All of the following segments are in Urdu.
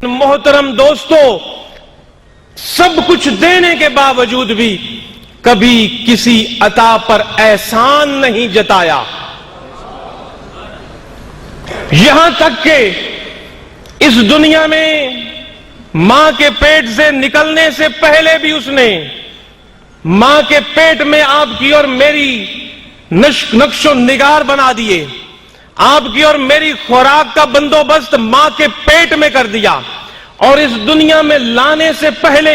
محترم دوستو، سب کچھ دینے کے باوجود بھی کبھی کسی عطا پر احسان نہیں جتایا، یہاں تک کہ اس دنیا میں ماں کے پیٹ سے نکلنے سے پہلے بھی اس نے ماں کے پیٹ میں آپ کی اور میری نقش و نگار بنا دیے، آپ کی اور میری خوراک کا بندوبست ماں کے پیٹ میں کر دیا، اور اس دنیا میں لانے سے پہلے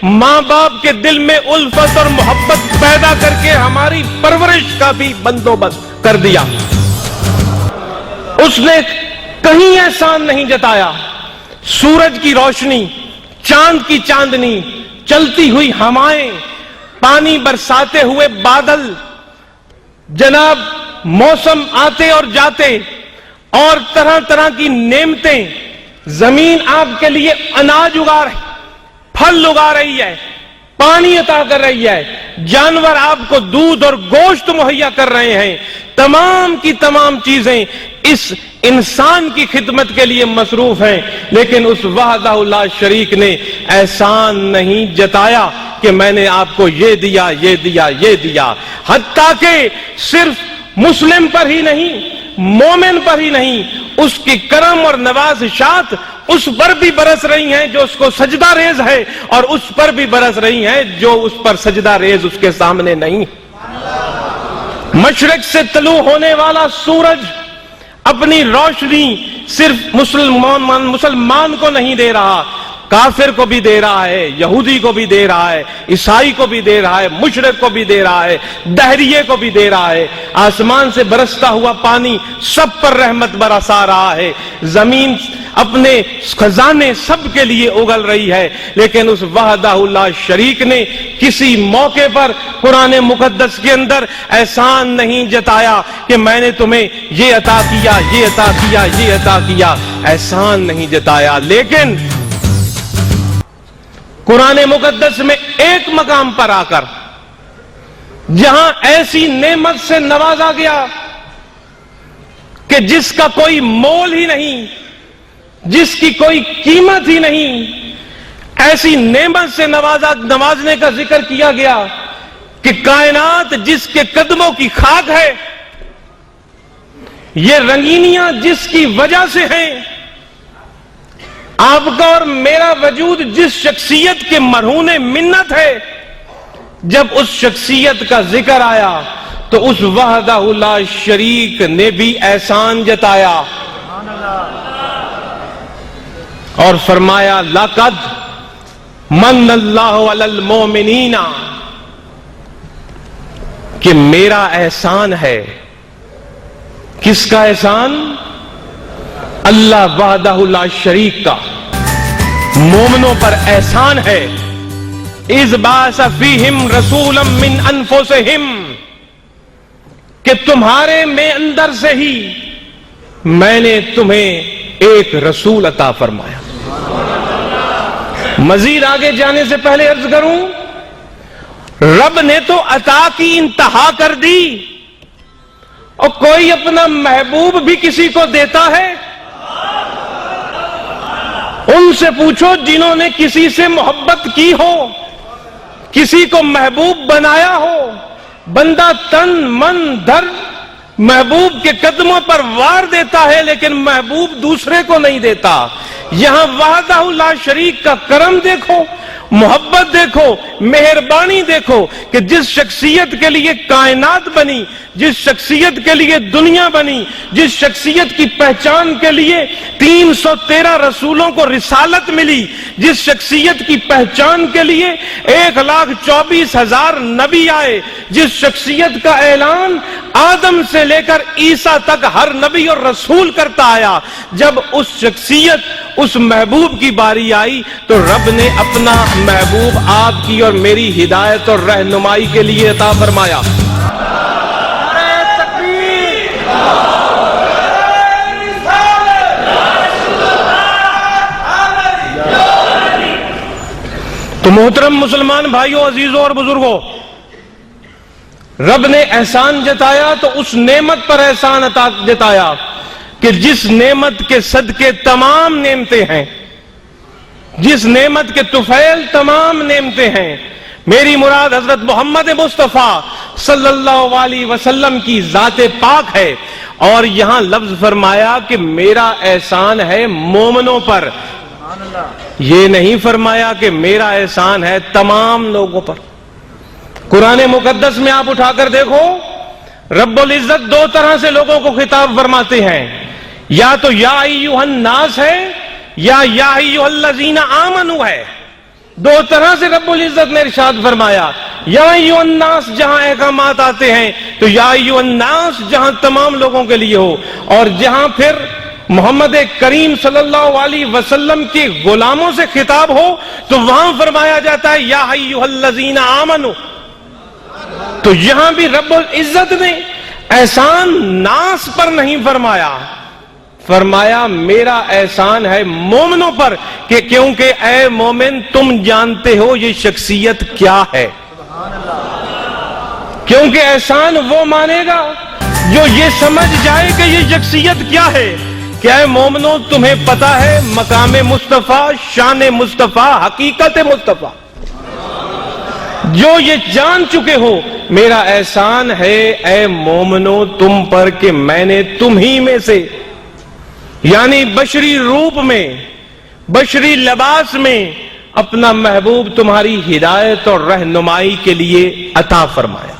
ماں باپ کے دل میں الفت اور محبت پیدا کر کے ہماری پرورش کا بھی بندوبست کر دیا۔ اس نے کہیں احسان نہیں جتایا۔ سورج کی روشنی، چاند کی چاندنی، چلتی ہوئی ہوائیں، پانی برساتے ہوئے بادل، جناب موسم آتے اور جاتے، اور طرح طرح کی نعمتیں، زمین آپ کے لیے اناج اگا رہی، پھل اگا رہی ہے، پانی عطا کر رہی ہے، جانور آپ کو دودھ اور گوشت مہیا کر رہے ہیں، تمام کی تمام چیزیں اس انسان کی خدمت کے لیے مصروف ہیں، لیکن اس وحدہ لا شریک نے احسان نہیں جتایا کہ میں نے آپ کو یہ دیا، یہ دیا، یہ دیا، حتیٰ کہ صرف مسلم پر ہی نہیں، مومن پر ہی نہیں، اس کی کرم اور نوازشات اس پر بھی برس رہی ہیں جو اس کو سجدہ ریز ہے، اور اس پر بھی برس رہی ہیں جو اس پر سجدہ ریز اس کے سامنے نہیں۔ مشرق سے طلوع ہونے والا سورج اپنی روشنی صرف مسلمان کو نہیں دے رہا، کافر کو بھی دے رہا ہے، یہودی کو بھی دے رہا ہے، عیسائی کو بھی دے رہا ہے، مشرک کو بھی دے رہا ہے، دہریے کو بھی دے رہا ہے۔ آسمان سے برستا ہوا پانی سب پر رحمت برسا رہا ہے، زمین اپنے خزانے سب کے لیے اگل رہی ہے، لیکن اس وحدہ لا شریک نے کسی موقع پر قرآن مقدس کے اندر احسان نہیں جتایا کہ میں نے تمہیں یہ عطا کیا، یہ عطا کیا، یہ عطا کیا، احسان نہیں جتایا۔ لیکن قرآن مقدس میں ایک مقام پر آ کر جہاں ایسی نعمت سے نوازا گیا کہ جس کا کوئی مول ہی نہیں، جس کی کوئی قیمت ہی نہیں، ایسی نعمت سے نوازنے کا ذکر کیا گیا کہ کائنات جس کے قدموں کی خاک ہے، یہ رنگینیاں جس کی وجہ سے ہیں، آپ کا اور میرا وجود جس شخصیت کے مرہون منت ہے، جب اس شخصیت کا ذکر آیا تو اس وحدہ لا شریک نے بھی احسان جتایا اور فرمایا لَقَدْ مَنَّ اللَّهُ عَلَى الْمُؤْمِنِينَ، کہ میرا احسان ہے۔ کس کا احسان؟ اللہ وحدہ لا شریک کا مومنوں پر احسان ہے۔ اذ بعث فیہم رسولا من انفسہم، کہ تمہارے میں اندر سے ہی میں نے تمہیں ایک رسول عطا فرمایا۔ مزید آگے جانے سے پہلے عرض کروں، رب نے تو عطا کی انتہا کر دی، اور کوئی اپنا محبوب بھی کسی کو دیتا ہے؟ ان سے پوچھو جنہوں نے کسی سے محبت کی ہو، کسی کو محبوب بنایا ہو، بندہ تن من دھن محبوب کے قدموں پر وار دیتا ہے، لیکن محبوب دوسرے کو نہیں دیتا۔ یہاں وحدہ لا شریک کا کرم دیکھو، محبت دیکھو، مہربانی دیکھو کہ جس شخصیت کے لیے کائنات بنی، جس شخصیت کے لیے دنیا بنی، جس شخصیت کی پہچان کے لیے 313 رسولوں کو رسالت ملی، جس شخصیت کی پہچان کے لیے 1,24,000 نبی آئے، جس شخصیت کا اعلان آدم سے لے کر عیسیٰ تک ہر نبی اور رسول کرتا آیا، جب اس شخصیت، اس محبوب کی باری آئی تو رب نے اپنا محبوب آپ کی اور میری ہدایت اور رہنمائی کے لیے عطا فرمایا۔ تو محترم مسلمان بھائیوں، عزیزوں اور بزرگوں، رب نے احسان جتایا تو اس نعمت پر احسان جتایا کہ جس نعمت کے صدقے تمام نعمتیں ہیں، جس نعمت کے طفیل تمام نعمتیں ہیں، میری مراد حضرت محمد مصطفیٰ صلی اللہ علیہ وسلم کی ذات پاک ہے، اور یہاں لفظ فرمایا کہ میرا احسان ہے مومنوں پر، یہ نہیں فرمایا کہ میرا احسان ہے تمام لوگوں پر۔ قرآن مقدس میں آپ اٹھا کر دیکھو، رب العزت دو طرح سے لوگوں کو خطاب فرماتے ہیں، یا تو یا ایھا الناس ہے یا ایھا الذین آمنوا ہے۔ دو طرح سے رب العزت نے ارشاد فرمایا، یا ایھا الناس جہاں احکامات آتے ہیں تو یا ایھا الناس جہاں تمام لوگوں کے لیے ہو، اور جہاں پھر محمد کریم صلی اللہ علیہ وسلم کے غلاموں سے خطاب ہو تو وہاں فرمایا جاتا ہے یا ایھا الذین آمنوا۔ تو یہاں بھی رب العزت نے احسان ناس پر نہیں فرمایا، فرمایا میرا احسان ہے مومنوں پر، کہ کیونکہ اے مومن تم جانتے ہو یہ شخصیت کیا ہے، کیونکہ احسان وہ مانے گا جو یہ سمجھ جائے کہ یہ شخصیت کیا ہے۔ کہ اے مومنوں تمہیں پتا ہے مقام مصطفیٰ، شان مصطفیٰ، حقیقت مصطفیٰ، جو یہ جان چکے ہو میرا احسان ہے اے مومنوں تم پر کہ میں نے تم ہی میں سے، یعنی بشری روپ میں، بشری لباس میں اپنا محبوب تمہاری ہدایت اور رہنمائی کے لیے عطا فرمایا۔